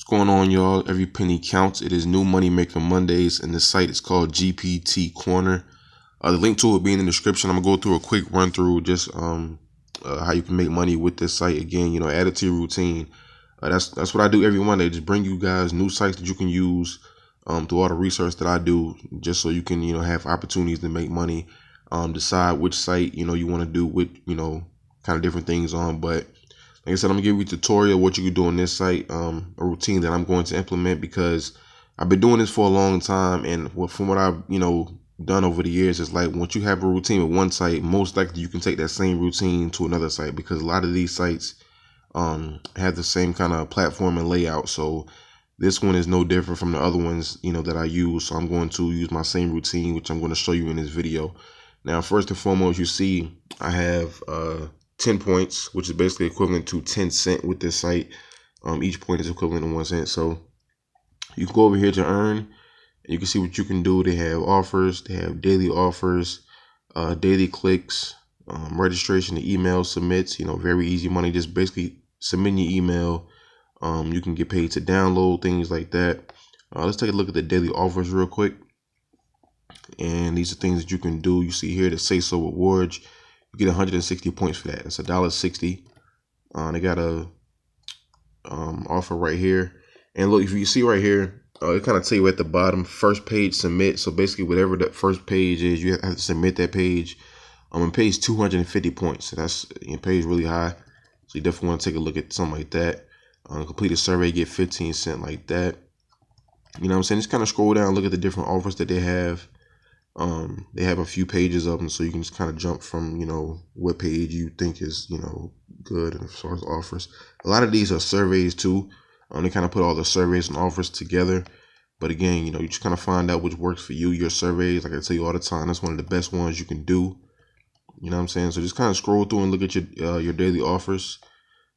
going on, y'all? Every penny counts. It is New Money Maker Mondays, and the site is called GptCorner. The link to it being in the description. I'm gonna go through a quick run through just how you can make money with this site. Again, add it to your routine. That's what I do every Monday. Just bring you guys new sites that you can use through all the research that I do, just so you can have opportunities to make money. Decide which site you want to do with kind of different things on, but like I said, I'm gonna give you a tutorial what you can do on this site, a routine that I'm going to implement because I've been doing this for a long time, and from what I've done over the years, it's like once you have a routine with one site, most likely you can take that same routine to another site because a lot of these sites have the same kind of platform and layout. So this one is no different from the other ones that I use. So I'm going to use my same routine, which I'm going to show you in this video. Now, first and foremost, you see I have 10 points, which is basically equivalent to 10 cents with this site. Each point is equivalent to 1 cent. So you can go over here to earn, and you can see what you can do. They have offers, they have daily offers, daily clicks, registration to email submits, very easy money. Just basically submitting your email. You can get paid to download, things like that. Let's take a look at the daily offers real quick. And these are things that you can do. You see here the Say So rewards. You get 160 points for that. That's $1.60. They got a offer right here. And look, if you see right here, it kind of tell you at the bottom, first page submit. So basically, whatever that first page is, you have to submit that page. It pays 250 points. So that's it pays really high. So you definitely want to take a look at something like that. Complete a survey, get 15 cents like that. You know what I'm saying? Just kind of scroll down, look at the different offers that they have. They have a few pages of them, so you can just kind of jump from what page you think is good as far as offers. A lot of these are surveys too. They kind of put all the surveys and offers together. But again, you just kind of find out which works for you. Your surveys, like I tell you all the time, that's one of the best ones you can do. You know what I'm saying? So just kind of scroll through and look at your daily offers.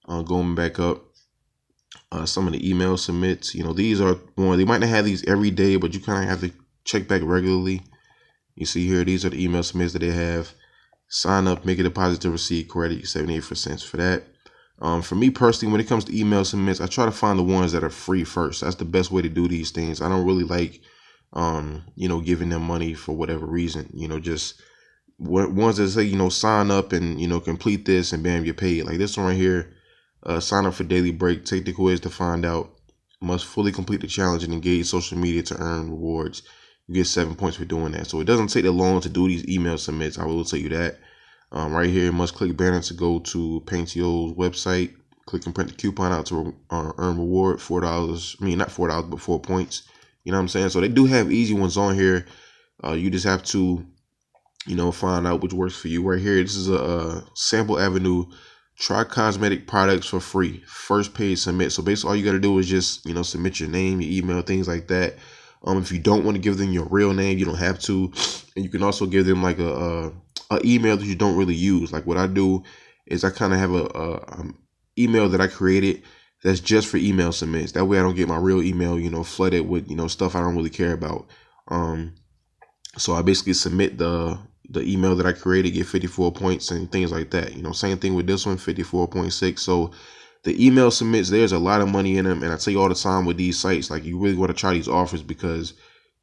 Going back up, some of the email submits. These are they might not have these every day, but you kind of have to check back regularly. You see here, these are the email submits that they have. Sign up, make a deposit to receive credit, 78% for that. For me personally, when it comes to email submits, I try to find the ones that are free first. That's the best way to do these things. I don't really like, giving them money for whatever reason. Just ones that say, sign up and, complete this and bam, you're paid. Like this one right here, sign up for daily break, take the quiz to find out, must fully complete the challenge and engage social media to earn rewards. You get 7 points for doing that. So it doesn't take that long to do these email submits. I will tell you that. Right here, must click banner to go to Paintio's website. Click and print the coupon out to earn reward $4. I mean, not $4, but 4 points. You know what I'm saying? So they do have easy ones on here. You just have to, find out which works for you. Right here, this is a sample avenue. Try cosmetic products for free. First page submit. So basically, all you got to do is just, submit your name, your email, things like that. If you don't want to give them your real name, you don't have to. And you can also give them like a email that you don't really use. Like what I do is I kind of have a email that I created that's just for email submits. That way I don't get my real email, flooded with, stuff I don't really care about. So I basically submit the email that I created, get 54 points and things like that. Same thing with this one, 54.6. So the email submits, there's a lot of money in them. And I tell you all the time with these sites, like you really want to try these offers because,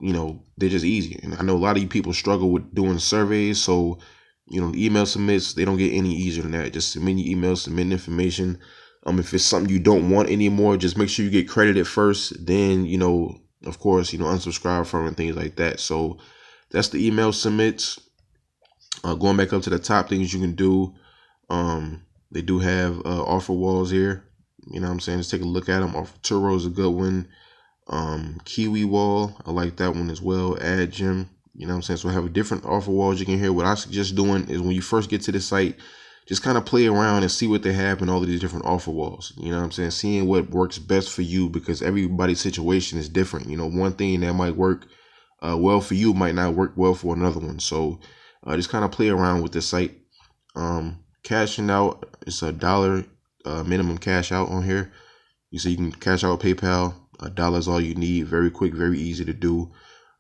they're just easy. And I know a lot of you people struggle with doing surveys. So, the email submits, they don't get any easier than that. Just submit your email, submit information. If it's something you don't want anymore, just make sure you get credited first. Then, of course, unsubscribe from and things like that. So that's the email submits. Going back up to the top, things you can do. They do have offer walls here. You know what I'm saying? Just take a look at them. Offer Turo is a good one. Kiwi wall, I like that one as well. Ad gym. You know what I'm saying? So I have different offer walls you can hear. What I suggest doing is when you first get to the site, just kind of play around and see what they have in all of these different offer walls. You know what I'm saying? Seeing what works best for you because everybody's situation is different. One thing that might work well for you might not work well for another one. So just kind of play around with the site. Cashing out, it's $1 minimum cash out on here. You see you can cash out with PayPal. $1 is all you need. Very quick, very easy to do.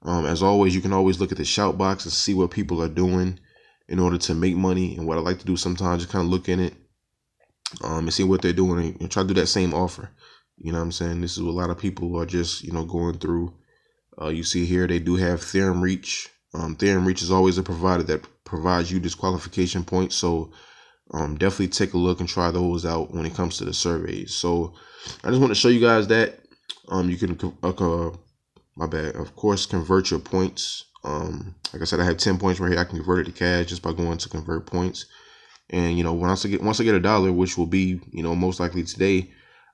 As always, you can always look at the shout box and see what people are doing in order to make money. And what I like to do sometimes is kind of look in it and see what they're doing and try to do that same offer. You know what I'm saying? This is what a lot of people are just, going through. You see here, they do have Theorem Reach. Theorem Reach is always a provider that provides you disqualification points. So definitely take a look and try those out when it comes to the surveys. So I just want to show you guys that you can, my bad, of course, convert your points. Like I said, I have 10 points right here. I can convert it to cash just by going to convert points. And once I get $1, which will be most likely today,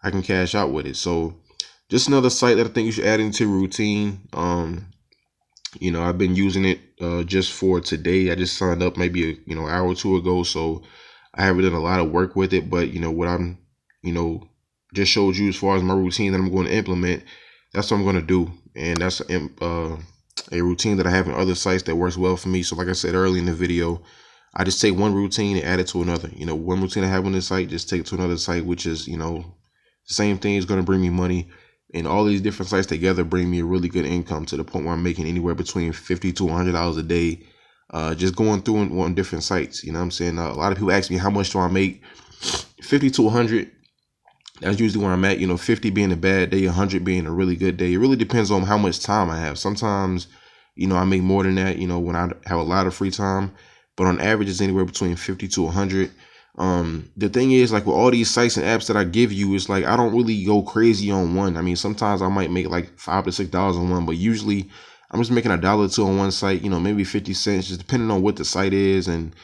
I can cash out with it. So just another site that I think you should add into your routine. I've been using it just for today. I just signed up maybe an hour or two ago, so I haven't done a lot of work with it. But what I'm just showed you as far as my routine that I'm going to implement, that's what I'm going to do. And that's a routine that I have in other sites that works well for me. So like I said earlier in the video, I just take one routine and add it to another. One routine I have on this site, just take it to another site, which is, the same thing is going to bring me money. And all these different sites together bring me a really good income to the point where I'm making anywhere between $50 to $100 a day, just going through on different sites. You know what I'm saying? A lot of people ask me, how much do I make? 50 to 100. That's usually where I'm at, 50 being a bad day, 100 being a really good day. It really depends on how much time I have. Sometimes, I make more than that, when I have a lot of free time. But on average, it's anywhere between 50 to 100. The thing is, like with all these sites and apps that I give you, it's like I don't really go crazy on one. I mean, sometimes I might make like $5 to $6 on one, but usually I'm just making $1 or $2 on one site, maybe 50 cents, just depending on what the site is and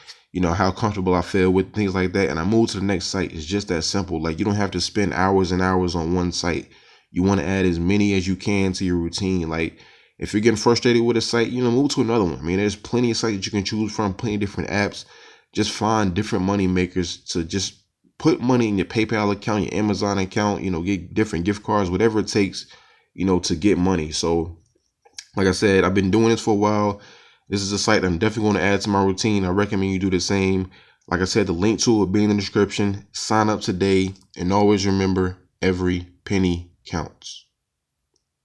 how comfortable I feel with things like that. And I move to the next site. It's just that simple. Like, you don't have to spend hours and hours on one site. You want to add as many as you can to your routine. Like, if you're getting frustrated with a site, move to another one. I mean, there's plenty of sites that you can choose from, plenty of different apps. Just find different money makers to just put money in your PayPal account, your Amazon account, get different gift cards, whatever it takes, to get money. So like I said, I've been doing this for a while. This is a site I'm definitely going to add to my routine. I recommend you do the same. Like I said, the link to it will be in the description. Sign up today, and always remember, every penny counts.